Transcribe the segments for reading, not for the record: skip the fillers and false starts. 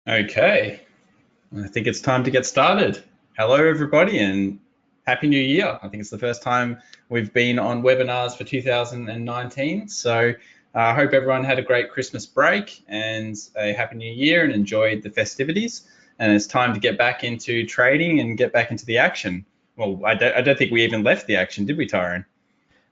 Okay, I think it's time to get started. Hello, everybody, and Happy New Year. I think it's the first time we've been on webinars for 2019. So I hope everyone had a great Christmas break and a Happy New Year and enjoyed the festivities. And it's time to get back into trading and get back into the action. Well, I don't think we even left the action, did we, Tyrone?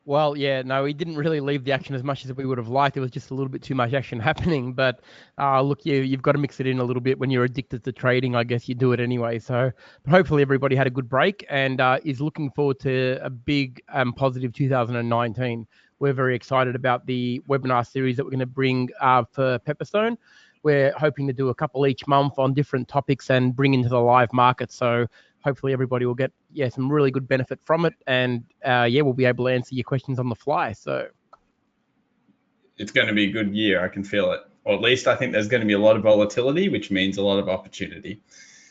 Well, yeah, no, we didn't really leave the action as much as we would have liked. It was just a little bit too much action happening. But look, you've got to mix it in a little bit. When you're addicted to trading, I guess you do it anyway. So but hopefully everybody had a good break and is looking forward to a big positive 2019. We're very excited about the webinar series that we're going to bring for Pepperstone. We're hoping to do a couple each month on different topics and bring into the live market. So hopefully everybody will get some really good benefit from it, and we'll be able to answer your questions on the fly. So it's going to be a good year. I can feel it. Or at least I think there's going to be a lot of volatility, which means a lot of opportunity.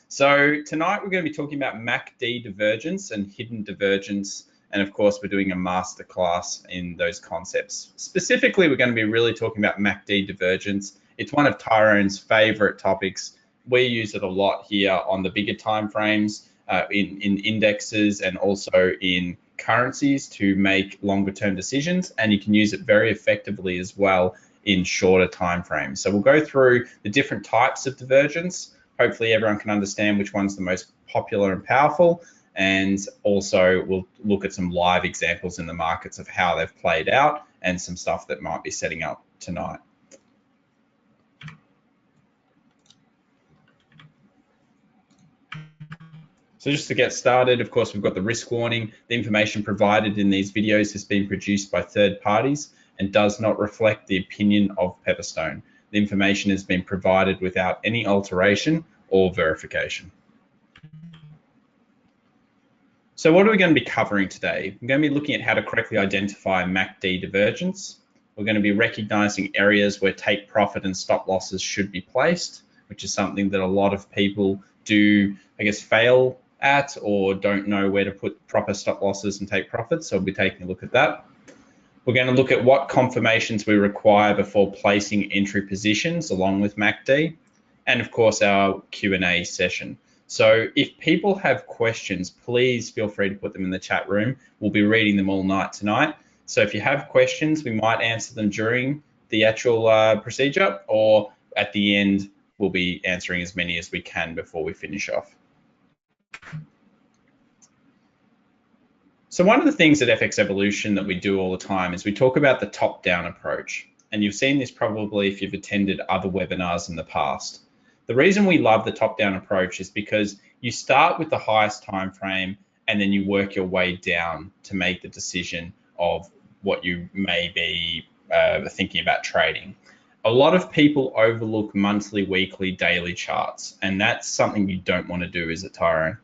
So tonight we're going to be talking about MACD Divergence and Hidden Divergence. And of course, we're doing a masterclass in those concepts. Specifically, we're going to be really talking about MACD Divergence. It's one of Tyrone's favorite topics. We use it a lot here on the bigger time frames, in indexes and also in currencies to make longer term decisions. And you can use it very effectively as well in shorter time frames. So we'll go through the different types of divergence. Hopefully everyone can understand which one's the most popular and powerful. And also we'll look at some live examples in the markets of how they've played out and some stuff that might be setting up tonight. So just to get started, of course, we've got the risk warning. The information provided in these videos has been produced by third parties and does not reflect the opinion of Pepperstone. The information has been provided without any alteration or verification. So what are we going to be covering today? We're going to be looking at how to correctly identify MACD divergence. We're going to be recognizing areas where take profit and stop losses should be placed, which is something that a lot of people do, I guess, fail at or don't know where to put proper stop losses and take profits. So we'll be taking a look at that. We're going to look at what confirmations we require before placing entry positions along with MACD, and of course our Q&A session. So if people have questions, please feel free to put them in the chat room. We'll be reading them all night tonight. So if you have questions, we might answer them during the actual procedure, or at the end, we'll be answering as many as we can before we finish off. So one of the things at FX Evolution that we do all the time is we talk about the top-down approach. And you've seen this probably if you've attended other webinars in the past. The reason we love the top-down approach is because you start with the highest time frame and then you work your way down to make the decision of what you may be thinking about trading. A lot of people overlook monthly, weekly, daily charts, and that's something you don't want to do, is it, Tyrone?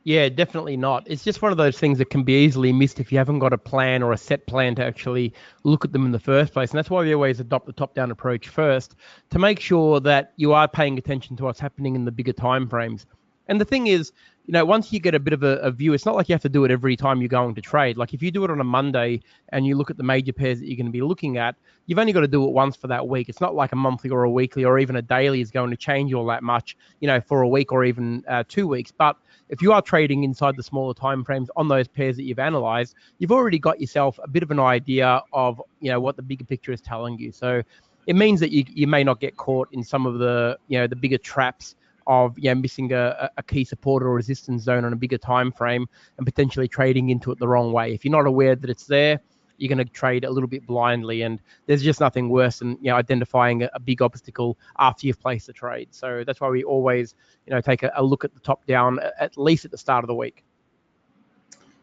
yeah, definitely not. It's just one of those things that can be easily missed if you haven't got a plan or a set plan to actually look at them in the first place. And that's why we always adopt the top-down approach first, to make sure that you are paying attention to what's happening in the bigger time frames. And the thing is, once you get a bit of a view, it's not like you have to do it every time you're going to trade. Like if you do it on a Monday and you look at the major pairs that you're going to be looking at, you've only got to do it once for that week. It's not like a monthly or a weekly or even a daily is going to change all that much, for a week or even 2 weeks. But if you are trading inside the smaller time frames on those pairs that you've analyzed, you've already got yourself a bit of an idea of, what the bigger picture is telling you. So it means that you may not get caught in some of the, the bigger traps of missing a key support or resistance zone on a bigger time frame and potentially trading into it the wrong way. If you're not aware that it's there, you're going to trade a little bit blindly, and there's just nothing worse than identifying a big obstacle after you've placed the trade. So that's why we always take a look at the top down at least at the start of the week.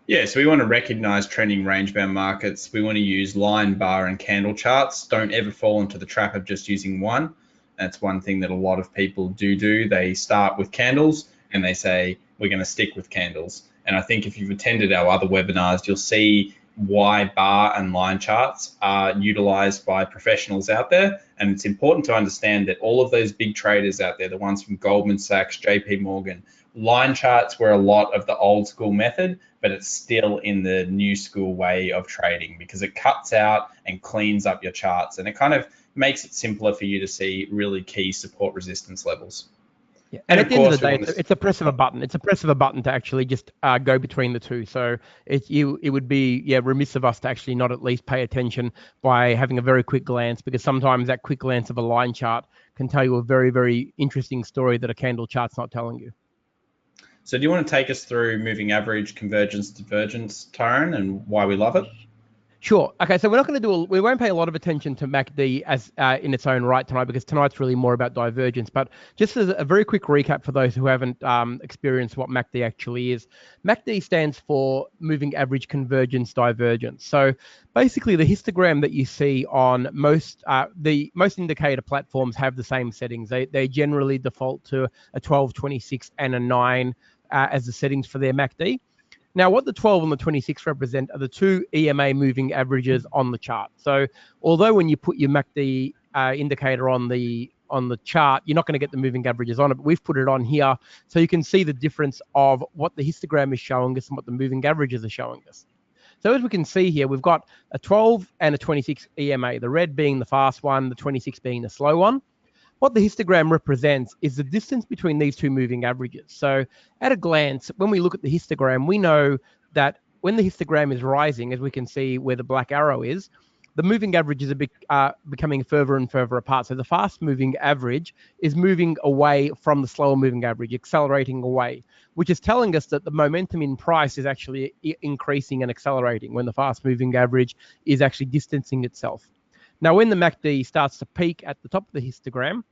Yeah, so we want to recognize trending range-bound markets. We want to use line, bar, and candle charts. Don't ever fall into the trap of just using one. That's one thing that a lot of people do. They start with candles and they say, we're going to stick with candles. And I think if you've attended our other webinars, you'll see why bar and line charts are utilized by professionals out there. And it's important to understand that all of those big traders out there, the ones from Goldman Sachs, JP Morgan, line charts were a lot of the old school method, but it's still in the new school way of trading because it cuts out and cleans up your charts, and it kind of makes it simpler for you to see really key support resistance levels. Yeah. And And of at the end of course, the we day, want to. it's a press of a button. It's a press of a button to actually just go between the two. So it would be remiss of us to actually not at least pay attention by having a very quick glance, because sometimes that quick glance of a line chart can tell you a very, very interesting story that a candle chart's not telling you. So do you want to take us through moving average, convergence, divergence, Tyrone, and why we love it? Sure. Okay, so we're not going to we won't pay a lot of attention to MACD as in its own right tonight, because tonight's really more about divergence. But just as a very quick recap for those who haven't experienced what MACD actually is, MACD stands for Moving Average Convergence Divergence. So basically, the histogram that you see on most indicator platforms have the same settings. They generally default to a 12, 26, and a 9 as the settings for their MACD. Now, what the 12 and the 26 represent are the two EMA moving averages on the chart. So, although when you put your MACD indicator on the chart, you're not going to get the moving averages on it, but we've put it on here so you can see the difference of what the histogram is showing us and what the moving averages are showing us. So as we can see here, we've got a 12 and a 26 EMA, the red being the fast one, the 26 being the slow one. What the histogram represents is the distance between these two moving averages. So at a glance, when we look at the histogram, we know that when the histogram is rising, as we can see where the black arrow is, the moving averages are becoming further and further apart. So the fast moving average is moving away from the slower moving average, accelerating away, which is telling us that the momentum in price is actually increasing and accelerating when the fast moving average is actually distancing itself. Now, when the MACD starts to peak at the top of the histogram,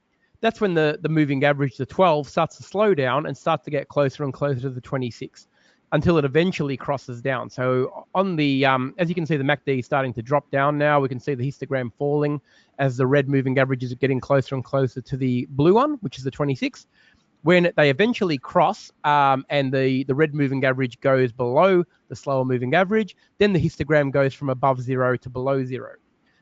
that's when the moving average, the 12, starts to slow down and starts to get closer and closer to the 26 until it eventually crosses down. So on the, as you can see, the MACD is starting to drop down now. We can see the histogram falling as the red moving averages are getting closer and closer to the blue one, which is the 26. When they eventually cross and the red moving average goes below the slower moving average, then the histogram goes from above zero to below zero.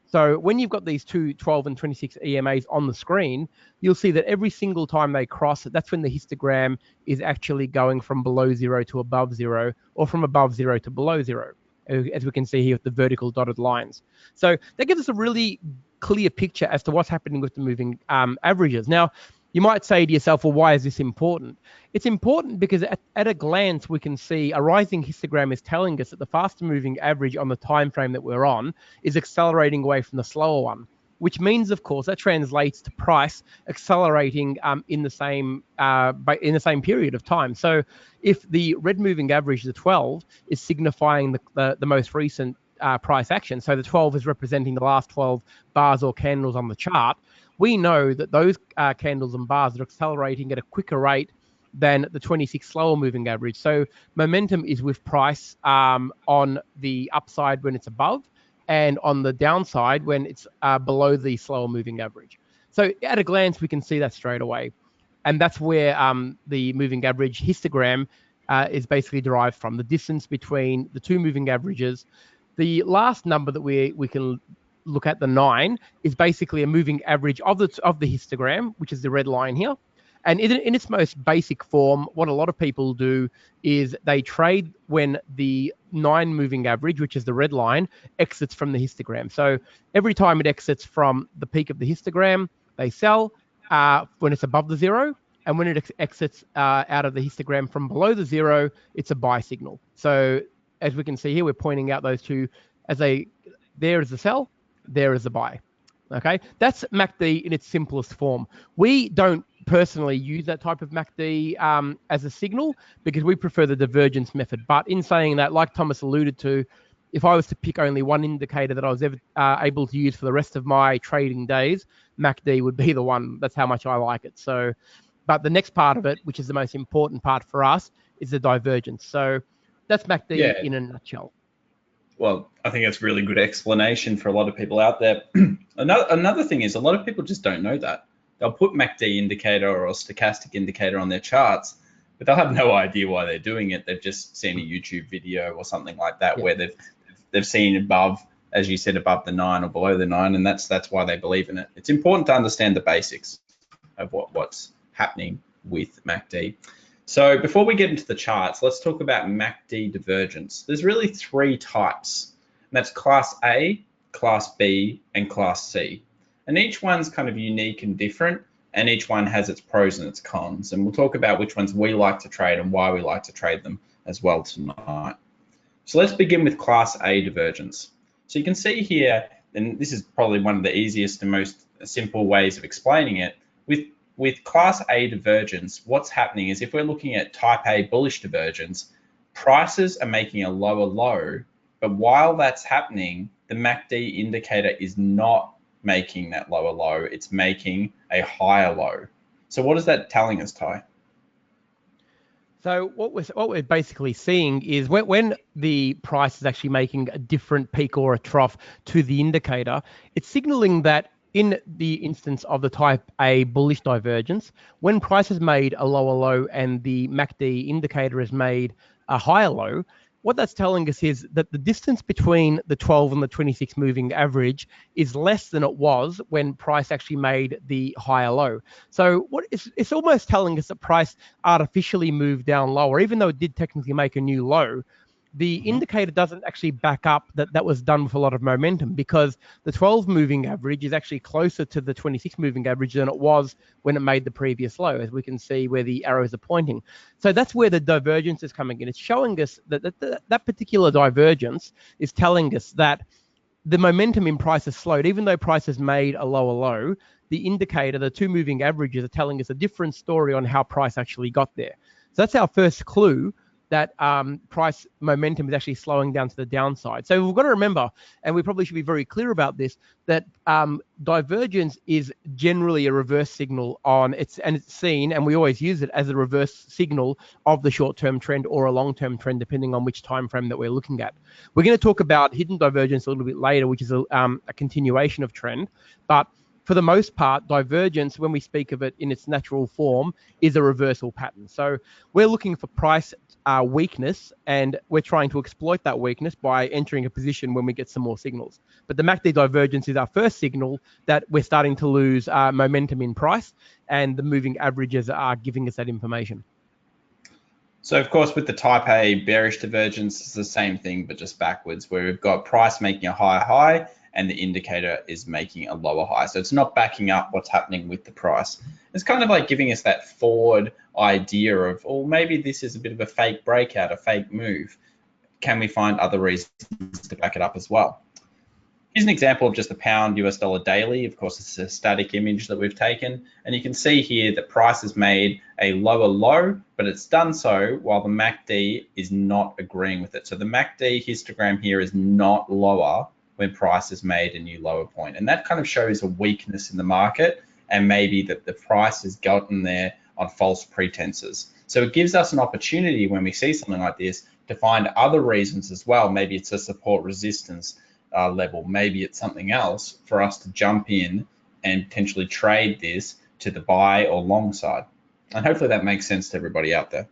So when you've got these two 12 and 26 EMAs on the screen, you'll see that every single time they cross, that's when the histogram is actually going from below zero to above zero, or from above zero to below zero, as we can see here with the vertical dotted lines. So that gives us a really clear picture as to what's happening with the moving averages. Now, you might say to yourself, well, why is this important? It's important because at a glance, we can see a rising histogram is telling us that the faster moving average on the time frame that we're on is accelerating away from the slower one, which means, of course, that translates to price accelerating in the same period of time. So if the red moving average, the 12, is signifying the most recent price action, so the 12 is representing the last 12 bars or candles on the chart, we know that those candles and bars are accelerating at a quicker rate than the 26 slower moving average. So momentum is with price on the upside when it's above, and on the downside when it's below the slower moving average. So at a glance, we can see that straight away. And that's where the moving average histogram is basically derived from, the distance between the two moving averages. The last number that we can look at, the 9, is basically a moving average of the histogram, which is the red line here. And in its most basic form, what a lot of people do is they trade when the 9 moving average, which is the red line, exits from the histogram. So every time it exits from the peak of the histogram, they sell when it's above the 0. And when it exits out of the histogram from below the 0, it's a buy signal. So as we can see here, we're pointing out those two as there is the sell, there is the buy. Okay, that's MACD in its simplest form. We don't personally use that type of MACD as a signal because we prefer the divergence method. But in saying that, like Thomas alluded to, if I was to pick only one indicator that I was ever able to use for the rest of my trading days, MACD would be the one. That's how much I like it. So, but the next part of it, which is the most important part for us, is the divergence. So that's MACD in a nutshell. Well, I think that's a really good explanation for a lot of people out there. Another thing is a lot of people just don't know that. They'll put MACD indicator or a stochastic indicator on their charts, but they'll have no idea why they're doing it. They've just seen a YouTube video or something like that where they've seen above, as you said, above the 9 or below the 9, and that's why they believe in it. It's important to understand the basics of what's happening with MACD. So before we get into the charts, let's talk about MACD divergence. There's really 3 types, and that's Class A, Class B, and Class C. And each one's kind of unique and different, and each one has its pros and its cons. And we'll talk about which ones we like to trade and why we like to trade them as well tonight. So let's begin with Class A divergence. So you can see here, and this is probably one of the easiest and most simple ways of explaining it, with Class A divergence, what's happening is if we're looking at Type A bullish divergence, prices are making a lower low, but while that's happening, the MACD indicator is not making that lower low, it's making a higher low. So what is that telling us, Ty? So what we're basically seeing is when the price is actually making a different peak or a trough to the indicator, it's signaling that in the instance of the Type A bullish divergence, when price has made a lower low and the MACD indicator has made a higher low, what that's telling us is that the distance between the 12 and the 26 moving average is less than it was when price actually made the higher low. So it's almost telling us that price artificially moved down lower, even though it did technically make a new low. The indicator doesn't actually back up that was done with a lot of momentum, because the 12 moving average is actually closer to the 26 moving average than it was when it made the previous low, as we can see where the arrows are pointing. So that's where the divergence is coming in. It's showing us that particular divergence is telling us that the momentum in price has slowed. Even though price has made a lower low, the indicator, the two moving averages, are telling us a different story on how price actually got there. So that's our first clue that price momentum is actually slowing down to the downside. So we've got to remember, and we probably should be very clear about this, that divergence is generally a reverse signal it's seen, and we always use it as a reverse signal of the short-term trend or a long-term trend, depending on which time frame that we're looking at. We're going to talk about hidden divergence a little bit later, which is a continuation of trend, but for the most part, divergence, when we speak of it in its natural form, is a reversal pattern. So we're looking for price weakness, and we're trying to exploit that weakness by entering a position when we get some more signals. But the MACD divergence is our first signal that we're starting to lose momentum in price, and the moving averages are giving us that information. So of course, with the Type A bearish divergence, it's the same thing, but just backwards, where we've got price making a higher high and the indicator is making a lower high. So it's not backing up what's happening with the price. It's kind of like giving us that forward idea of, oh, maybe this is a bit of a fake breakout, a fake move. Can we find other reasons to back it up as well? Here's an example of just the pound US dollar daily. Of course, it's a static image that we've taken. And you can see here that price has made a lower low, but it's done so while the MACD is not agreeing with it. So the MACD histogram here is not lower when price has made a new lower point. And that kind of shows a weakness in the market, and maybe that the price has gotten there on false pretenses. So it gives us an opportunity when we see something like this to find other reasons as well. Maybe it's a support resistance level. Maybe it's something else for us to jump in and potentially trade this to the buy or long side. And hopefully that makes sense to everybody out there.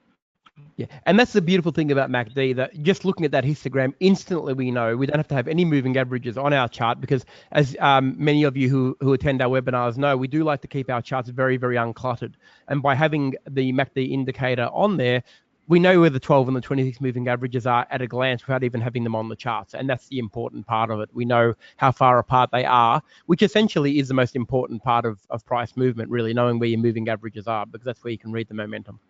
Yeah, and that's the beautiful thing about MACD, that just looking at that histogram, instantly we know we don't have to have any moving averages on our chart, because as many of you who attend our webinars know, we do like to keep our charts very, very uncluttered. And by having the MACD indicator on there, we know where the 12 and the 26 moving averages are at a glance without even having them on the charts. And that's the important part of it. We know how far apart they are, which essentially is the most important part of price movement, really, knowing where your moving averages are, because that's where you can read the momentum.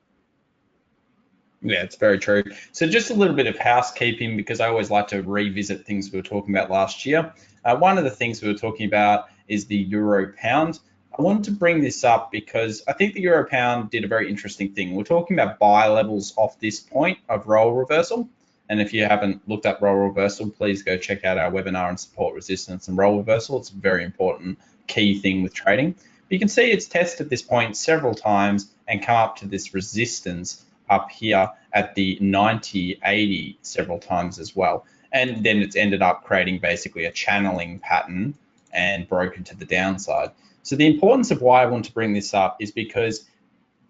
Yeah, it's very true. So just a little bit of housekeeping, because I always like to revisit things we were talking about last year. One of the things we were talking about is the euro pound. I wanted to bring this up because I think the euro pound did a very interesting thing. We're talking about buy levels off this point of role reversal. And if you haven't looked up role reversal, please go check out our webinar on support resistance and role reversal. It's a very important key thing with trading. But you can see it's tested this point several times and come up to this resistance up here at the 90-80 several times as well. And then it's ended up creating basically a channeling pattern and broken to the downside. So the importance of why I want to bring this up is because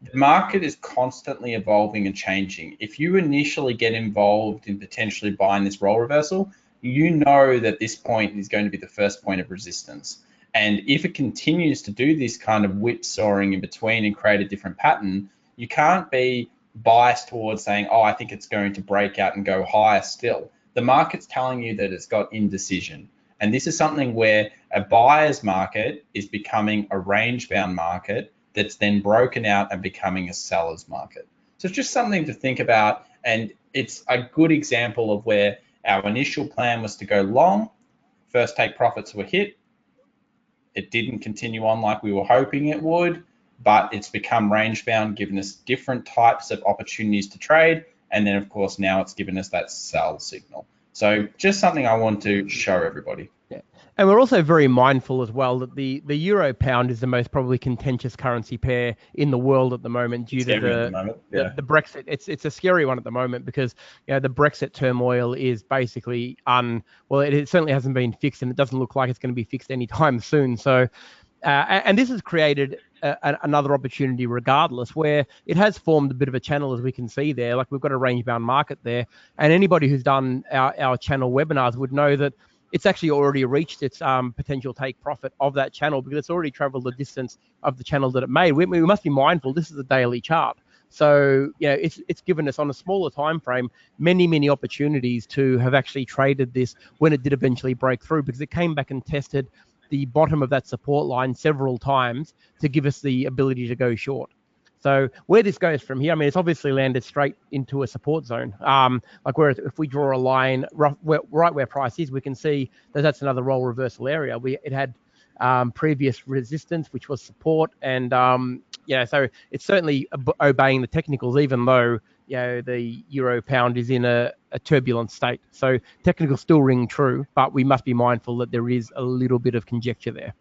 the market is constantly evolving and changing. If you initially get involved in potentially buying this role reversal, you know that this point is going to be the first point of resistance. And if it continues to do this kind of whipsawing in between and create a different pattern, you can't be biased towards saying, oh, I think it's going to break out and go higher still. The market's telling you that it's got indecision. And this is something where a buyer's market is becoming a range-bound market that's then broken out and becoming a seller's market. So it's just something to think about. And it's a good example of where our initial plan was to go long. First take profits were hit. It didn't continue on like we were hoping it would, but it's become range-bound, giving us different types of opportunities to trade. And then, of course, now it's given us that sell signal. So just something I want to show everybody. Yeah. And we're also very mindful as well that the euro pound is the most probably contentious currency pair in the world at the moment due to the Brexit. It's a scary one at the moment because the Brexit turmoil is basically it certainly hasn't been fixed, and it doesn't look like it's going to be fixed anytime soon. So and this has created another opportunity regardless, where it has formed a bit of a channel, as we can see there. Like, we've got a range-bound market there, and anybody who's done our channel webinars would know that it's actually already reached its potential take profit of that channel because it's already traveled the distance of the channel that it made. We must be mindful, this is a daily chart. So, it's given us on a smaller time frame many opportunities to have actually traded this when it did eventually break through, because it came back and tested the bottom of that support line several times to give us the ability to go short. So where this goes from here, I mean, it's obviously landed straight into a support zone. Like, where if we draw a line right where price is, we can see that that's another role reversal area. It had previous resistance, which was support, and so it's certainly obeying the technicals, even though the euro pound is in a turbulent state. So technicals still ring true, but we must be mindful that there is a little bit of conjecture there.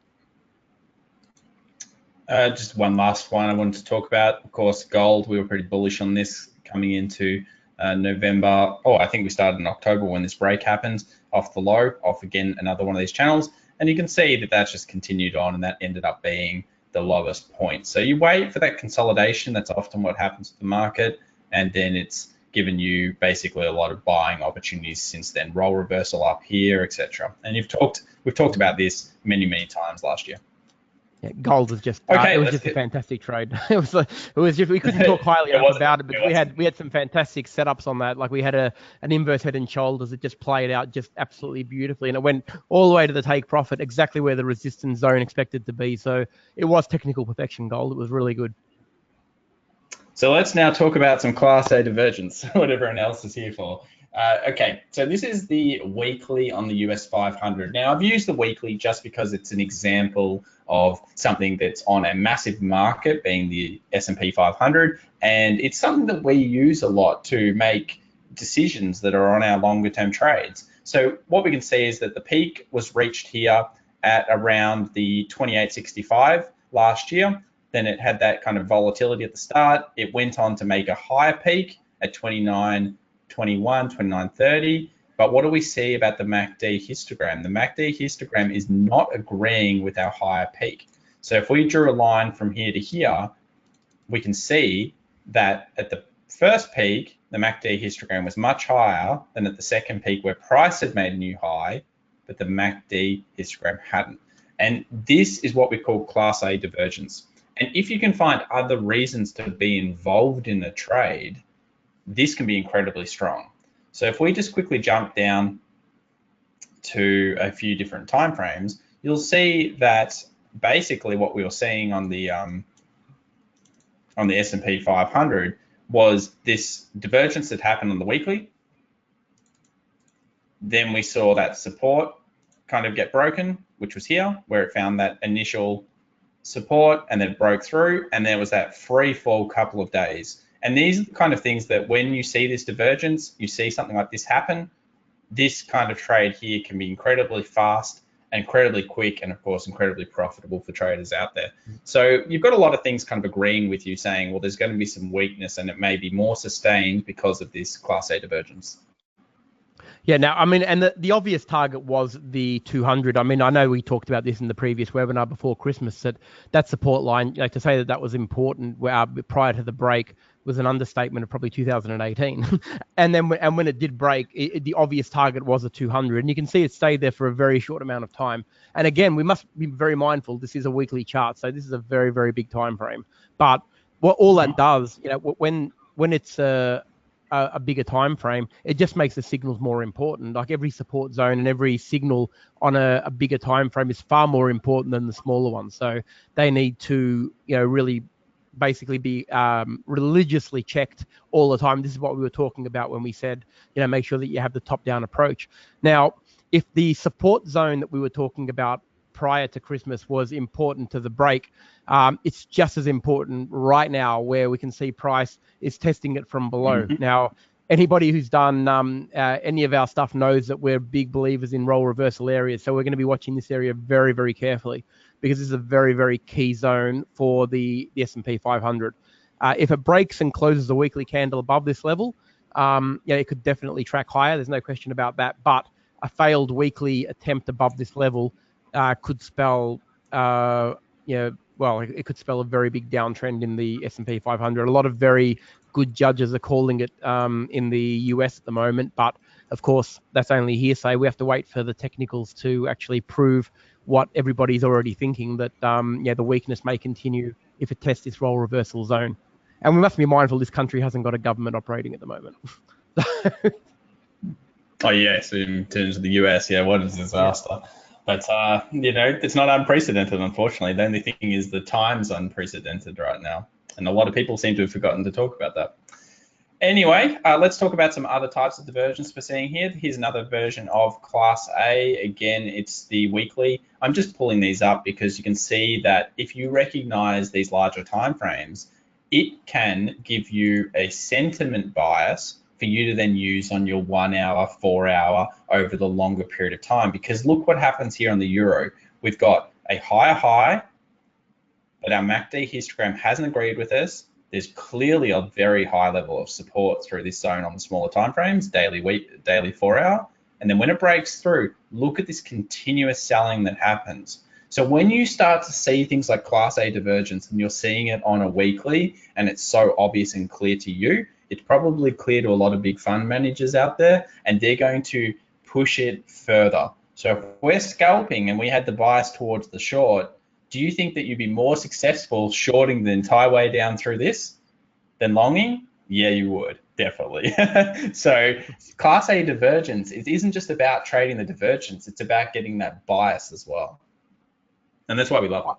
Just one last one I wanted to talk about. Of course, gold, we were pretty bullish on this coming into November. I think we started in October when this break happened off the low, off again another one of these channels. And you can see that that's just continued on, and that ended up being the lowest point. So you wait for that consolidation. That's often what happens to the market. And then it's given you basically a lot of buying opportunities since then. Roll reversal up here, etc. And we've talked about this many times last year. Yeah, gold was just it was just a fantastic trade. It was just, we couldn't talk highly enough about it, but we had some fantastic setups on that. Like, we had an inverse head and shoulders that just played out just absolutely beautifully, and it went all the way to the take profit, exactly where the resistance zone expected to be. So it was technical perfection gold. It was really good. So let's now talk about some Class A divergence, what everyone else is here for. Okay, so this is the weekly on the US 500. Now, I've used the weekly just because it's an example of something that's on a massive market, being the S&P 500, and it's something that we use a lot to make decisions that are on our longer term trades. So what we can see is that the peak was reached here at around the 28.65 last year. Then it had that kind of volatility at the start. It went on to make a higher peak at 29.21, 29.30. But what do we see about the MACD histogram? The MACD histogram is not agreeing with our higher peak. So if we drew a line from here to here, we can see that at the first peak, the MACD histogram was much higher than at the second peak, where price had made a new high, but the MACD histogram hadn't. And this is what we call Class A divergence. And if you can find other reasons to be involved in a trade, this can be incredibly strong. So if we just quickly jump down to a few different time frames, you'll see that basically what we were seeing on the S&P 500 was this divergence that happened on the weekly. Then we saw that support kind of get broken, which was here, where it found that initial support and then broke through, and there was that free fall couple of days. And these are the kind of things that when you see this divergence, you see something like this happen, this kind of trade here can be incredibly fast, incredibly quick, and of course incredibly profitable for traders out there. So you've got a lot of things kind of agreeing with you, saying, well, there's going to be some weakness and it may be more sustained because of this Class A divergence. Yeah, now, I mean, and the obvious target was the 200. I mean, I know we talked about this in the previous webinar before Christmas, that support line, to say that was important prior to the break was an understatement of probably 2018. and when it did break, the obvious target was a 200. And you can see it stayed there for a very short amount of time. And again, we must be very mindful, this is a weekly chart, so this is a very, very big time frame. But what all that does, when it's a a bigger time frame, it just makes the signals more important. Like every support zone and every signal on a bigger time frame is far more important than the smaller ones. So they need to, really basically be religiously checked all the time. This is what we were talking about when we said, make sure that you have the top-down approach. Now, if the support zone that we were talking about prior to Christmas was important to the break, it's just as important right now, where we can see price is testing it from below. Mm-hmm. Now, anybody who's done any of our stuff knows that we're big believers in role reversal areas. So we're going to be watching this area very, very carefully, because this is a very, very key zone for the S&P 500. If it breaks and closes a weekly candle above this level, it could definitely track higher. There's no question about that. But a failed weekly attempt above this level could spell, it could spell a very big downtrend in the S&P 500. A lot of very good judges are calling it in the US at the moment, but of course that's only hearsay. We have to wait for the technicals to actually prove what everybody's already thinking, that the weakness may continue if it tests this role reversal zone. And we must be mindful this country hasn't got a government operating at the moment. Oh yes, in terms of the US, what a disaster. Yeah. But it's not unprecedented, unfortunately. The only thing is the time's unprecedented right now, and a lot of people seem to have forgotten to talk about that. Anyway, let's talk about some other types of divergence we're seeing here. Here's another version of Class A. Again, it's the weekly. I'm just pulling these up because you can see that if you recognize these larger time frames, it can give you a sentiment bias for you to then use on your 1 hour, 4 hour over the longer period of time. Because look what happens here on the euro. We've got a higher high, but our MACD histogram hasn't agreed with us. There's clearly a very high level of support through this zone on the smaller time frames, daily, week, daily 4 hour. And then when it breaks through, look at this continuous selling that happens. So when you start to see things like Class A divergence and you're seeing it on a weekly and it's so obvious and clear to you, it's probably clear to a lot of big fund managers out there, and they're going to push it further. So if we're scalping and we had the bias towards the short, do you think that you'd be more successful shorting the entire way down through this than longing? Yeah, you would, definitely. So Class A divergence, it isn't just about trading the divergence, it's about getting that bias as well. And that's why we love it.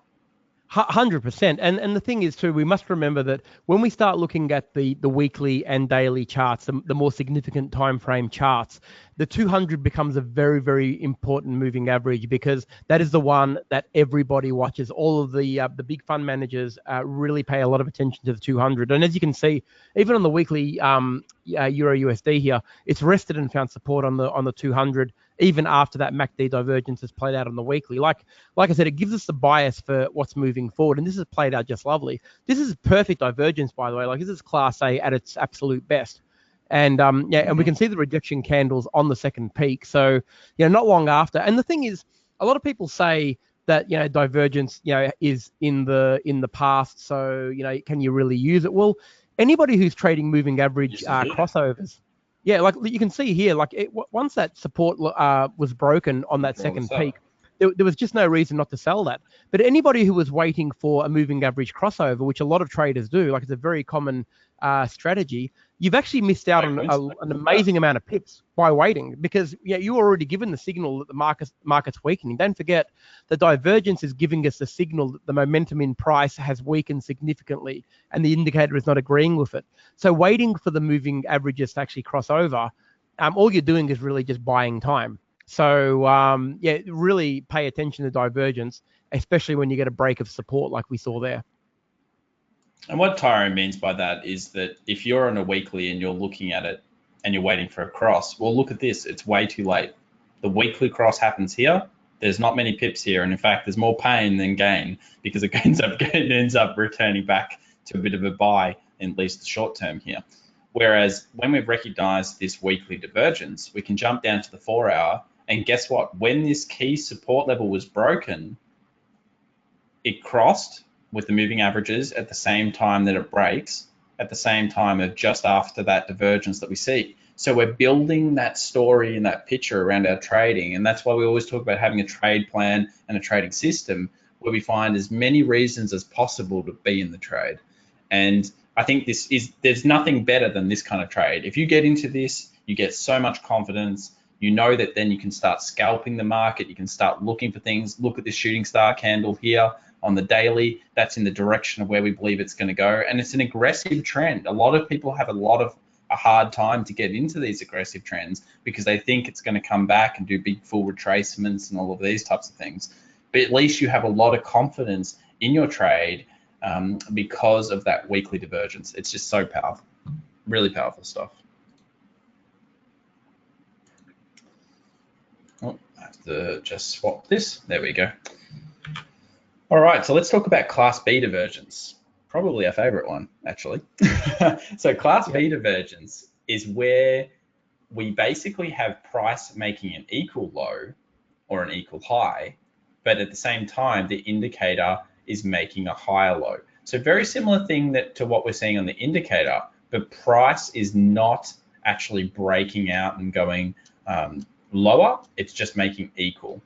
100%. And the thing is too, we must remember that when we start looking at the weekly and daily charts, the more significant time frame charts, the 200 becomes a very, very important moving average, because that is the one that everybody watches. All of the big fund managers really pay a lot of attention to the 200. And as you can see, even on the weekly Euro USD here, it's rested and found support on the 200, even after that MACD divergence has played out on the weekly. Like I said, it gives us the bias for what's moving forward, and this has played out just lovely. This is perfect divergence, by the way. Like, this is Class A at its absolute best. And and we can see the rejection candles on the second peak. So, not long after. And the thing is, a lot of people say that, divergence, is in the past. So, can you really use it? Well, anybody who's trading moving average crossovers, like you can see here, like once that support was broken on that second peak, there was just no reason not to sell that. But anybody who was waiting for a moving average crossover, which a lot of traders do, like it's a very common strategy, you've actually missed out on an amazing amount of pips by waiting, because you were already given the signal that the market's weakening. Don't forget, the divergence is giving us the signal that the momentum in price has weakened significantly, and the indicator is not agreeing with it. So waiting for the moving averages to actually cross over, all you're doing is really just buying time. So really pay attention to divergence, especially when you get a break of support like we saw there. And what Tyrone means by that is that if you're on a weekly and you're looking at it and you're waiting for a cross, well, look at this. It's way too late. The weekly cross happens here. There's not many pips here. And in fact, there's more pain than gain, because it ends up returning back to a bit of a buy, in at least the short term here. Whereas when we've recognized this weekly divergence, we can jump down to the 4 hour. And guess what? When this key support level was broken, it crossed with the moving averages at the same time that it breaks, at the same time of just after that divergence that we see. So we're building that story and that picture around our trading. And that's why we always talk about having a trade plan and a trading system where we find as many reasons as possible to be in the trade. And I think there's nothing better than this kind of trade. If you get into this, you get so much confidence. You know that then you can start scalping the market. You can start looking for things. Look at this shooting star candle here on the daily. That's in the direction of where we believe it's going to go. And it's an aggressive trend. A lot of people have a hard time to get into these aggressive trends because they think it's going to come back and do big full retracements and all of these types of things. But at least you have a lot of confidence in your trade because of that weekly divergence. It's just so powerful, really powerful stuff. Oh, I have to just swap this. There we go. All right, so let's talk about Class B divergence. Probably our favorite one, actually. So Class B divergence is where we basically have price making an equal low or an equal high, but at the same time, the indicator is making a higher low. So very similar thing to what we're seeing on the indicator, but price is not actually breaking out and going lower. It's just making equal.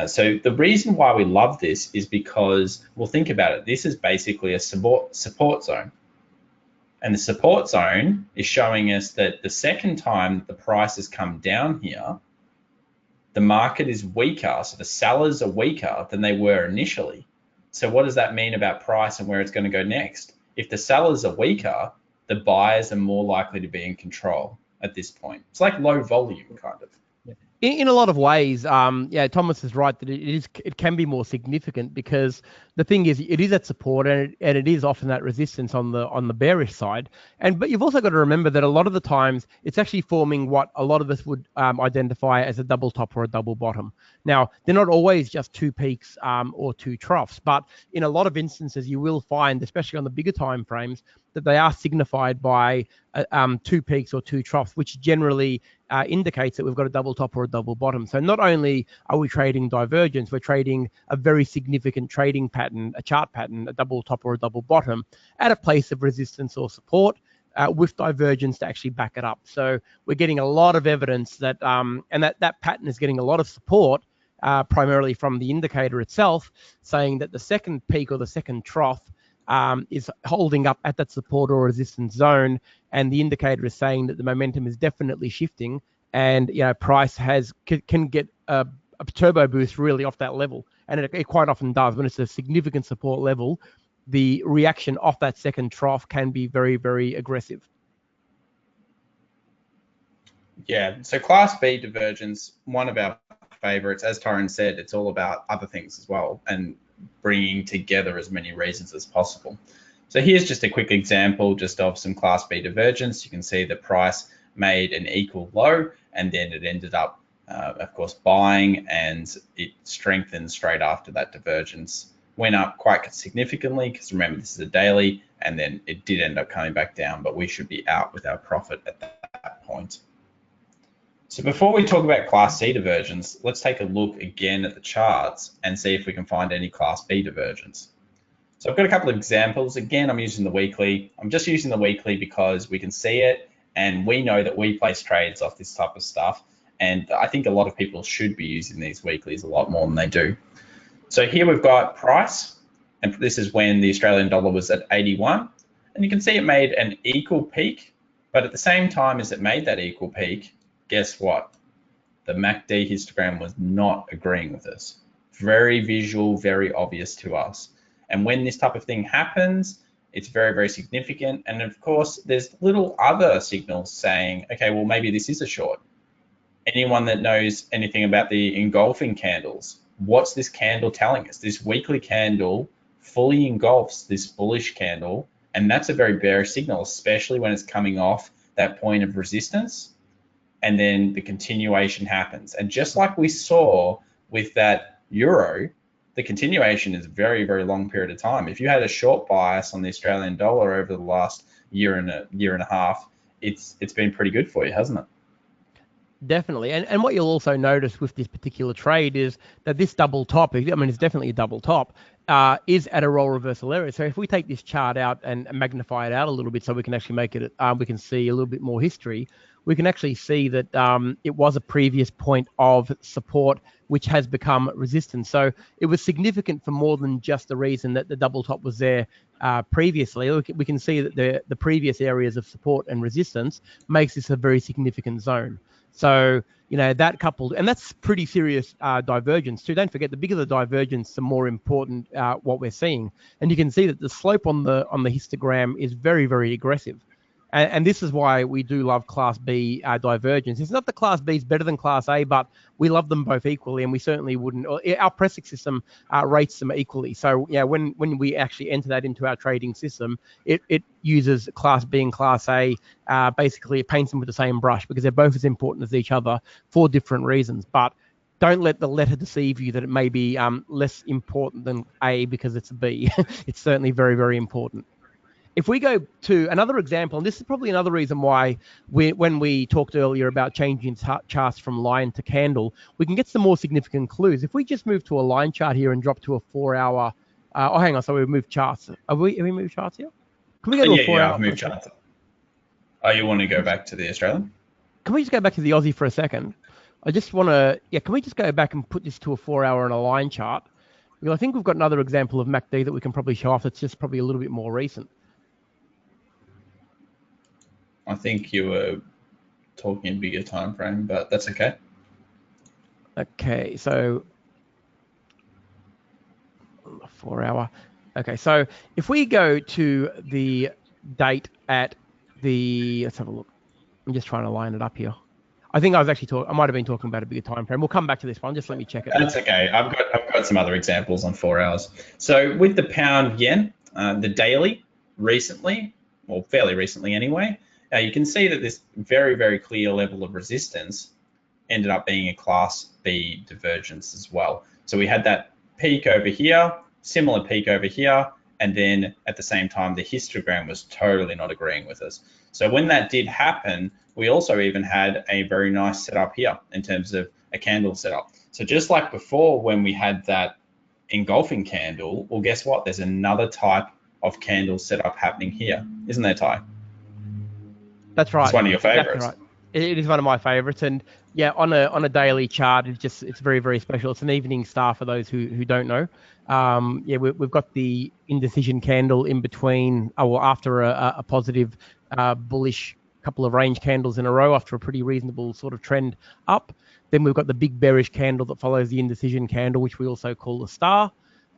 So the reason why we love this is because, well, think about it. This is basically a support zone. And the support zone is showing us that the second time the price has come down here, the market is weaker. So the sellers are weaker than they were initially. So what does that mean about price and where it's going to go next? If the sellers are weaker, the buyers are more likely to be in control at this point. It's like low volume kind of. In a lot of ways, Thomas is right that it can be more significant because the thing is it is at support and it is often that resistance on the bearish side. But you've also got to remember that a lot of the times it's actually forming what a lot of us would identify as a double top or a double bottom. Now, they're not always just two peaks or two troughs, but in a lot of instances you will find, especially on the bigger time frames, that they are signified by two peaks or two troughs, which generally indicates that we've got a double top or a double bottom. So not only are we trading divergence, we're trading a very significant trading pattern, a chart pattern, a double top or a double bottom at a place of resistance or support with divergence to actually back it up. So we're getting a lot of evidence that, and that pattern is getting a lot of support primarily from the indicator itself, saying that the second peak or the second trough is holding up at that support or resistance zone, and the indicator is saying that the momentum is definitely shifting, and price can get a turbo boost really off that level, and it quite often does. When it's a significant support level, the reaction off that second trough can be very, very aggressive. Yeah, so Class B divergence, one of our favorites, as Torrin said, it's all about other things as well, and bringing together as many reasons as possible. So here's just a quick example just of some Class B divergence. You can see the price made an equal low, and then it ended up, of course, buying, and it strengthened straight after that divergence. Went up quite significantly because remember, this is a daily, and then it did end up coming back down, but we should be out with our profit at that point. So before we talk about Class C divergence, let's take a look again at the charts and see if we can find any Class B divergence. So I've got a couple of examples. Again, I'm using the weekly. I'm just using the weekly because we can see it and we know that we place trades off this type of stuff. And I think a lot of people should be using these weeklies a lot more than they do. So here we've got price, and this is when the Australian dollar was at 81. And you can see it made an equal peak, but at the same time as it made that equal peak, guess what? The MACD histogram was not agreeing with us. Very visual, very obvious to us. And when this type of thing happens, it's very, very significant. And of course, there's little other signals saying, okay, well, maybe this is a short. Anyone that knows anything about the engulfing candles, what's this candle telling us? This weekly candle fully engulfs this bullish candle. And that's a very bearish signal, especially when it's coming off that point of resistance. And then the continuation happens. And just like we saw with that euro, the continuation is a very, very long period of time. If you had a short bias on the Australian dollar over the last year and a half, it's been pretty good for you, hasn't it? Definitely. And what you'll also notice with this particular trade is that this double top, I mean, it's definitely a double top, is at a role reversal area. So if we take this chart out and magnify it out a little bit so we can actually make it, we can see a little bit more history, we can actually see that it was a previous point of support which has become resistance. So it was significant for more than just the reason that the double top was there previously. We can see that the previous areas of support and resistance makes this a very significant zone. So, that coupled, and that's pretty serious divergence too. Don't forget, the bigger the divergence, the more important what we're seeing. And you can see that the slope on the histogram is very, very aggressive. And this is why we do love Class B divergence. It's not that Class B is better than Class A, but we love them both equally, and we certainly wouldn't. Our pressing system rates them equally. So, when we actually enter that into our trading system, it uses Class B and Class A. Basically, it paints them with the same brush because they're both as important as each other for different reasons. But don't let the letter deceive you that it may be less important than A because it's a B. It's certainly very, very important. If we go to another example, and this is probably another reason why when we talked earlier about changing charts from line to candle, we can get some more significant clues. If we just move to a line chart here and drop to a 4-hour, hang on, so we've moved charts. Have we moved charts here? Can we go to a 4-hour? Yeah, I've moved charts. Oh, you want to go back to the Australian? Can we just go back to the Aussie for a second? I just want to, can we just go back and put this to a 4-hour on a line chart? Because I think we've got another example of MACD that we can probably show off that's just probably a little bit more recent. I think you were talking a bigger time frame, but that's okay. Okay, so 4-hour. Okay, so if we go to the date at the, let's have a look. I'm just trying to line it up here. I think I was actually I might have been talking about a bigger time frame. We'll come back to this one. Just let me check it. That's okay. I've got some other examples on 4 hours. So with the pound yen, the daily recently, or fairly recently anyway, you can see that this very, very clear level of resistance ended up being a Class B divergence as well. So we had that peak over here, similar peak over here, and then at the same time, the histogram was totally not agreeing with us. So when that did happen, we also even had a very nice setup here in terms of a candle setup. So just like before, when we had that engulfing candle, well, guess what? There's another type of candle setup happening here, isn't there, Ty? That's right. It's one of your favorites. Exactly right. It is one of my favorites, and yeah, on a daily chart, it's very, very special. It's an evening star for those who don't know. We've got the indecision candle in between, after a positive bullish couple of range candles in a row after a pretty reasonable sort of trend up. Then we've got the big bearish candle that follows the indecision candle, which we also call the star.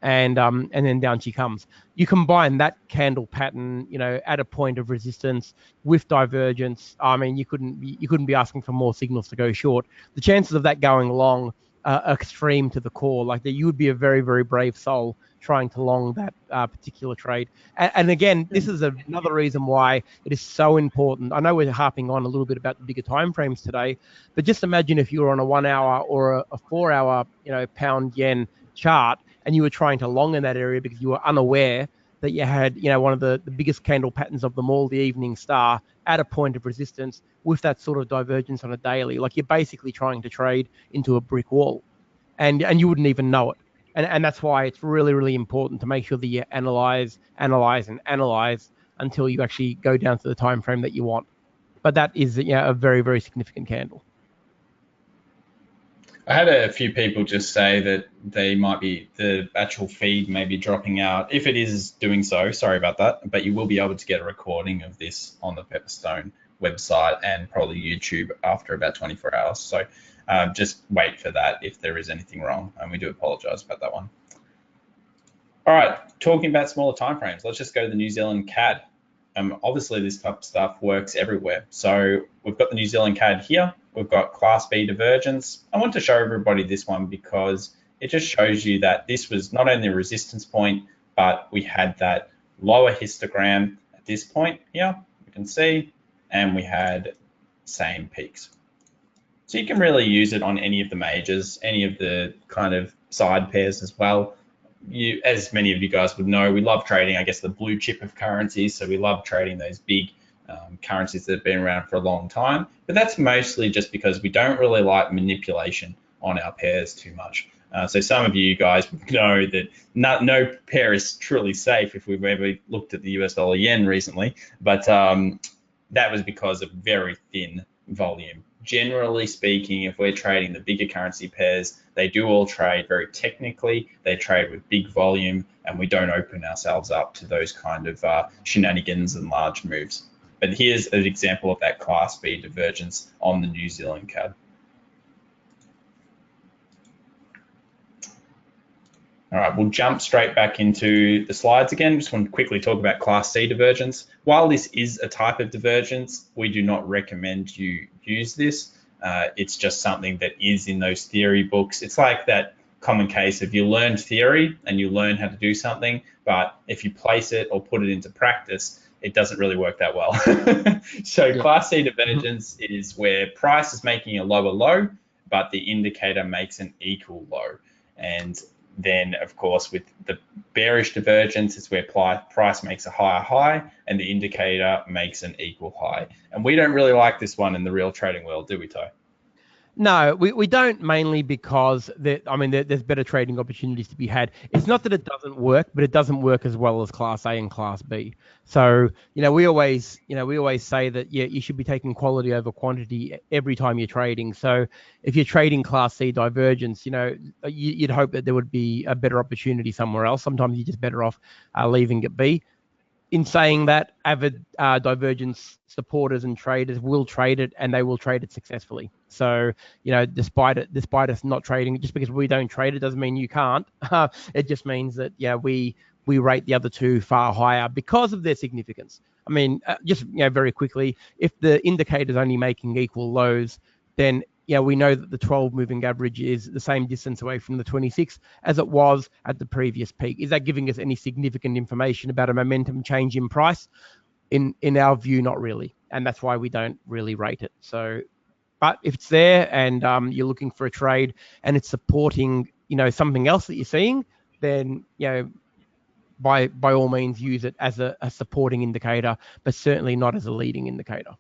And then down she comes. You combine that candle pattern, at a point of resistance with divergence. I mean, you couldn't be asking for more signals to go short. The chances of that going long are extreme to the core. Like that, you would be a very, very brave soul trying to long that particular trade. And again, this is another reason why it is so important. I know we're harping on a little bit about the bigger time frames today, but just imagine if you were on a 1 hour or a 4 hour, pound yen chart, and you were trying to long in that area because you were unaware that you had, one of the biggest candle patterns of them all, the evening star, at a point of resistance with that sort of divergence on a daily. Like you're basically trying to trade into a brick wall, and you wouldn't even know it. And that's why it's really, really important to make sure that you analyze until you actually go down to the time frame that you want. But that is a very, very significant candle. I had a few people just say that the actual feed may be dropping out. If it is doing so, sorry about that, but you will be able to get a recording of this on the Pepperstone website and probably YouTube after about 24 hours. So just wait for that if there is anything wrong, and we do apologize about that one. All right, talking about smaller timeframes, let's just go to the New Zealand CAD. Obviously, this type of stuff works everywhere. So we've got the New Zealand CAD here. We've got Class B divergence. I want to show everybody this one because it just shows you that this was not only a resistance point, but we had that lower histogram at this point here, you can see, and we had same peaks. So you can really use it on any of the majors, any of the kind of side pairs as well. As many of you guys would know, we love trading, I guess, the blue chip of currencies. So we love trading those big currencies that have been around for a long time. But that's mostly just because we don't really like manipulation on our pairs too much. So some of you guys know that no pair is truly safe if we've ever looked at the US dollar yen recently, but that was because of very thin volume. Generally speaking, if we're trading the bigger currency pairs, they do all trade very technically, they trade with big volume, and we don't open ourselves up to those kind of shenanigans and large moves. But here's an example of that Class B divergence on the New Zealand CAD. All right, we'll jump straight back into the slides again. Just want to quickly talk about Class C divergence. While this is a type of divergence, we do not recommend you use this. It's just something that is in those theory books. It's like that common case of you learn theory and you learn how to do something, but if you place it or put it into practice, it doesn't really work that well. So Class C divergence is where price is making a lower low, but the indicator makes an equal low. And then, of course, with the bearish divergence, it's where price makes a higher high and the indicator makes an equal high. And we don't really like this one in the real trading world, do we, Ty? No, we don't, mainly because there's better trading opportunities to be had. It's not that it doesn't work, but it doesn't work as well as Class A and Class B. So, we always say that, you should be taking quality over quantity every time you're trading. So if you're trading Class C divergence, you'd hope that there would be a better opportunity somewhere else. Sometimes you're just better off leaving it be. In saying that, avid divergence supporters and traders will trade it, and they will trade it successfully. So, despite us not trading, just because we don't trade it doesn't mean you can't. It just means that, we rate the other two far higher because of their significance. I mean, just very quickly, if the indicator is only making equal lows, then we know that the 12 moving average is the same distance away from the 26 as it was at the previous peak. Is that giving us any significant information about a momentum change in price? In our view, not really. And that's why we don't really rate it. So, but if it's there and you're looking for a trade and it's supporting, something else that you're seeing, then, by all means use it as a supporting indicator, but certainly not as a leading indicator.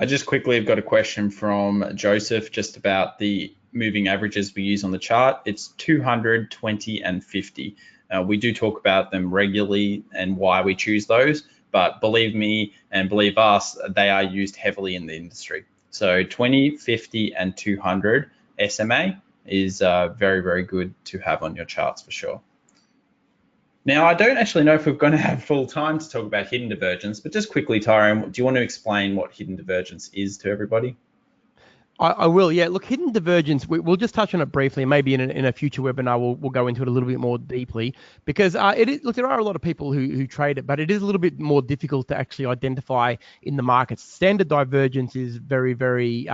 Just quickly, I've got a question from Joseph just about the moving averages we use on the chart. It's 200, 20, and 50. We do talk about them regularly and why we choose those, but believe me and believe us, they are used heavily in the industry. So 20, 50, and 200 SMA is very, very good to have on your charts for sure. Now, I don't actually know if we're going to have full time to talk about hidden divergence, but just quickly, Tyrone, do you want to explain what hidden divergence is to everybody? I will, yeah. Look, hidden divergence, we'll just touch on it briefly. Maybe in a future webinar, we'll go into it a little bit more deeply, because look, there are a lot of people who trade it, but it is a little bit more difficult to actually identify in the markets. Standard divergence is very, very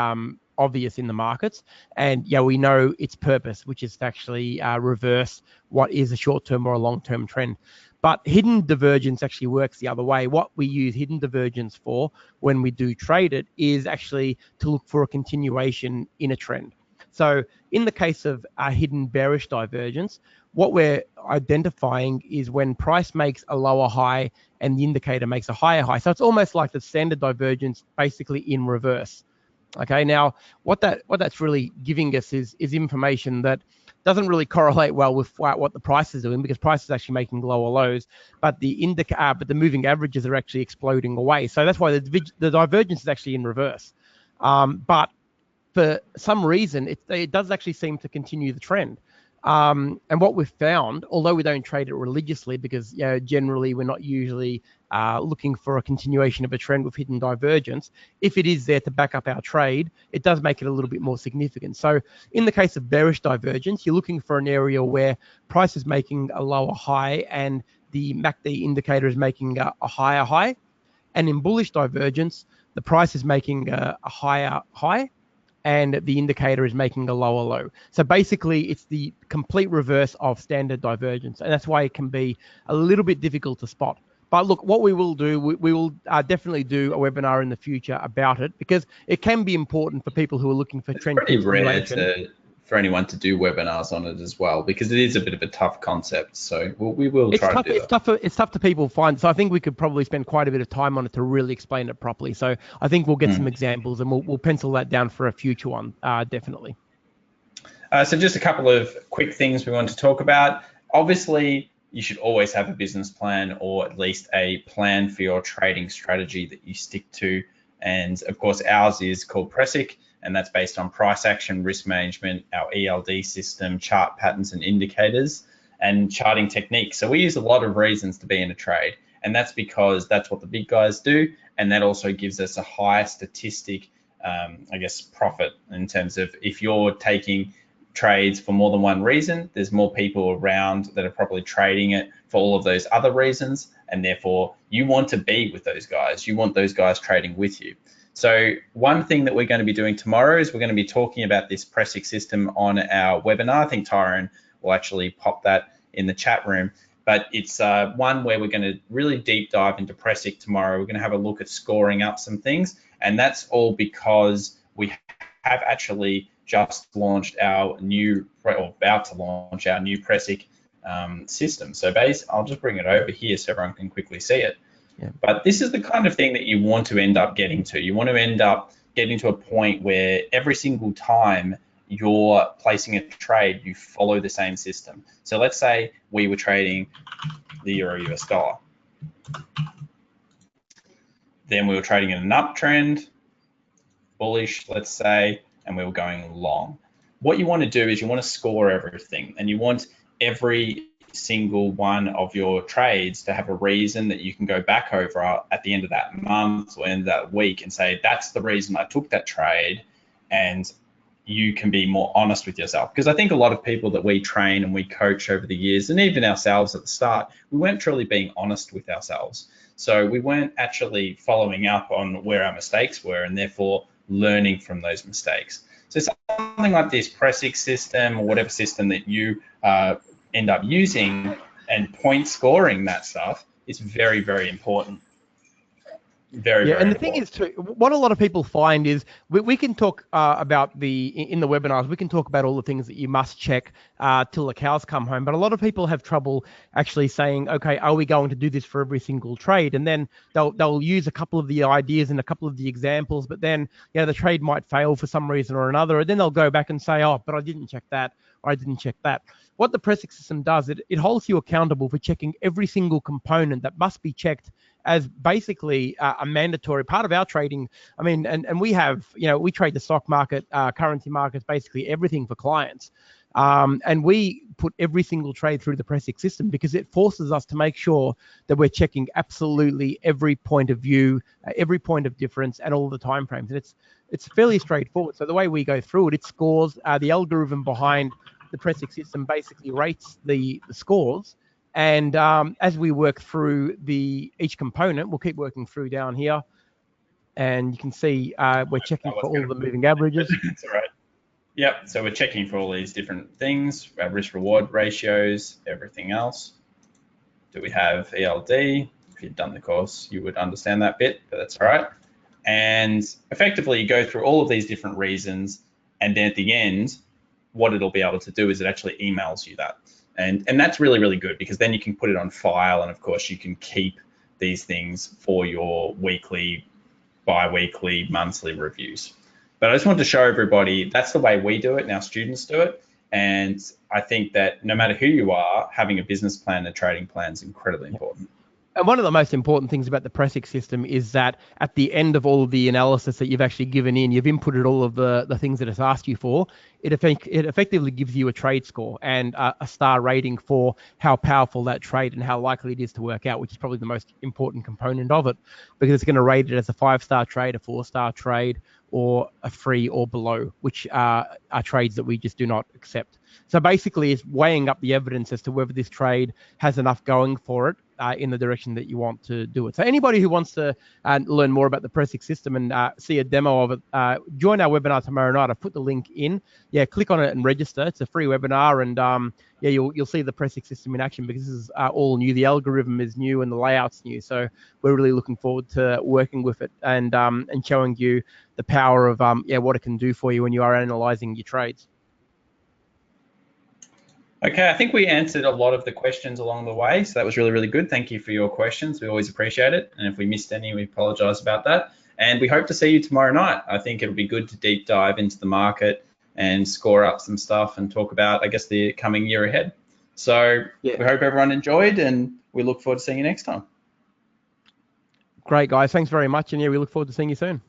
obvious in the markets, and we know its purpose, which is to actually reverse what is a short-term or a long-term trend. But hidden divergence actually works the other way. What we use hidden divergence for when we do trade it is actually to look for a continuation in a trend. So in the case of a hidden bearish divergence, what we're identifying is when price makes a lower high and the indicator makes a higher high. So it's almost like the standard divergence basically in reverse. Okay, now what that's really giving us is information that doesn't really correlate well with what the price is doing, because price is actually making lower lows, but the moving averages are actually exploding away. So that's why the divergence is actually in reverse. But for some reason, it does actually seem to continue the trend. And what we've found, although we don't trade it religiously, because generally we're not usually looking for a continuation of a trend with hidden divergence, if it is there to back up our trade, it does make it a little bit more significant. So in the case of bearish divergence, you're looking for an area where price is making a lower high and the MACD indicator is making a higher high. And in bullish divergence, the price is making a higher high and the indicator is making a lower low. So basically, it's the complete reverse of standard divergence, and that's why it can be a little bit difficult to spot. But look, what we will do, we will definitely do a webinar in the future about it, because it can be important for people who are looking for trend continuation. Pretty rare to for anyone to do webinars on it as well, because it is a bit of a tough concept. So we will It's try tough. to do It's that. tough. It's tough to people find. So I think we could probably spend quite a bit of time on it to really explain it properly. So I think we'll get some examples and we'll pencil that down for a future one. Definitely. So just a couple of quick things we want to talk about. Obviously, you should always have a business plan, or at least a plan for your trading strategy that you stick to. And of course, ours is called Presic, and that's based on price action, risk management, our ELD system, chart patterns and indicators, and charting techniques. So we use a lot of reasons to be in a trade, and that's because that's what the big guys do, and that also gives us a higher statistic, profit in terms of if you're taking trades for more than one reason, there's more people around that are probably trading it for all of those other reasons, and therefore you want to be with those guys. You want those guys trading with you. So one thing that we're going to be doing tomorrow is we're going to be talking about this Presic system on our webinar. I think Tyrone will actually pop that in the chat room, but it's one where we're going to really deep dive into Presic tomorrow. We're going to have a look at scoring up some things, and that's all because we have actually just launched our new, or about to launch our new Presic system. So I'll just bring it over here so everyone can quickly see it. Yeah. But this is the kind of thing that you want to end up getting to. You want to end up getting to a point where every single time you're placing a trade, you follow the same system. So let's say we were trading the Euro US dollar. Then we were trading in an uptrend, bullish, let's say, and we were going long. What you want to do is you want to score everything, and you want every single one of your trades to have a reason that you can go back over at the end of that month or end of that week and say, that's the reason I took that trade, and you can be more honest with yourself. Because I think a lot of people that we train and we coach over the years, and even ourselves at the start, we weren't truly being honest with ourselves. So we weren't actually following up on where our mistakes were, and therefore learning from those mistakes. So something like this Presic system, or whatever system that you end up using, and point scoring that stuff is very, very important. Very and the important. thing is too, what a lot of people find is we can talk about in the webinars, we can talk about all the things that you must check till the cows come home, but a lot of people have trouble actually saying, okay, are we going to do this for every single trade? And then they'll use a couple of the ideas and a couple of the examples, but then the trade might fail for some reason or another, and then they'll go back and say, oh, but I didn't check that, or I didn't check that. What the Presic system does, it holds you accountable for checking every single component that must be checked as basically a mandatory part of our trading. I mean, and we have, we trade the stock market, currency markets, basically everything for clients. And we put every single trade through the Presic system because it forces us to make sure that we're checking absolutely every point of view, every point of difference, and all the time frames. And it's fairly straightforward. So the way we go through it, it scores the algorithm behind the Presic system basically rates the scores. And as we work through each component, we'll keep working through down here. And you can see we're checking for all the moving averages. That's all right. Yep, so we're checking for all these different things, risk-reward ratios, everything else. Do we have ELD? If you'd done the course, you would understand that bit, but that's all right. And effectively, you go through all of these different reasons, and then at the end, what it'll be able to do is it actually emails you that. And that's really, really good, because then you can put it on file, and of course you can keep these things for your weekly, bi-weekly, monthly reviews. But I just want to show everybody that's the way we do it and our students do it. And I think that no matter who you are, having a business plan and a trading plan is incredibly important. And one of the most important things about the Presic system is that at the end of all of the analysis that you've actually given in, you've inputted all of the things that it's asked you for, it effectively gives you a trade score and a star rating for how powerful that trade and how likely it is to work out, which is probably the most important component of it, because it's going to rate it as a 5-star trade, a 4-star trade, or a 3 or below, which are trades that we just do not accept. So basically, it's weighing up the evidence as to whether this trade has enough going for it in the direction that you want to do it. So anybody who wants to learn more about the Presic system and see a demo of it, join our webinar tomorrow night. I've put the link in. Yeah, click on it and register. It's a free webinar, and you'll see the Presic system in action, because this is all new. The algorithm is new and the layout's new. So we're really looking forward to working with it and showing you the power of what it can do for you when you are analyzing your trades. Okay, I think we answered a lot of the questions along the way, so that was really, really good. Thank you for your questions. We always appreciate it. And if we missed any, we apologize about that. And we hope to see you tomorrow night. I think it'll be good to deep dive into the market and score up some stuff and talk about, I guess, the coming year ahead. So Yeah. we hope everyone enjoyed, and we look forward to seeing you next time. Great, guys. Thanks very much. And yeah, we look forward to seeing you soon.